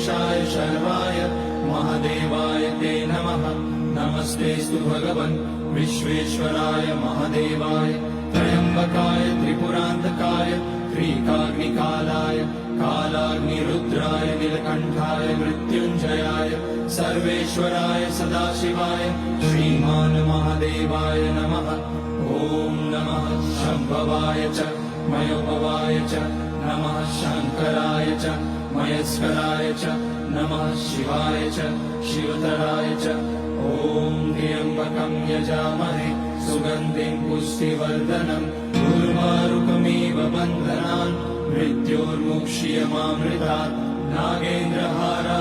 सर्वेशाय शर्वाय महादेवाय ते नमः। नमस्तेस्तु भगवन् विश्वेश्वराय महादेवाय त्र्यम्बकाय त्रिपुरान्तकाय त्रिकाग्निकालाय कालाग्निरुद्राय नीलकण्ठाय मृत्युञ्जयाय सर्वेश्वराय सदाशिवाय श्रीमान् महादेवाय नमः। ॐ नमः शम्भवाय च मयोभवाय च नमः शङ्कराय च मयस्कराय च नमः शिवाय च शिवतराय च। ॐ त्र्यम्बकं यजामहे सुगन्धिं पुष्टिवर्धनम् उर्वारुकमिव बन्धनान् मृत्योर्मुक्ष्यमामृतात् नागेन्द्रहाराय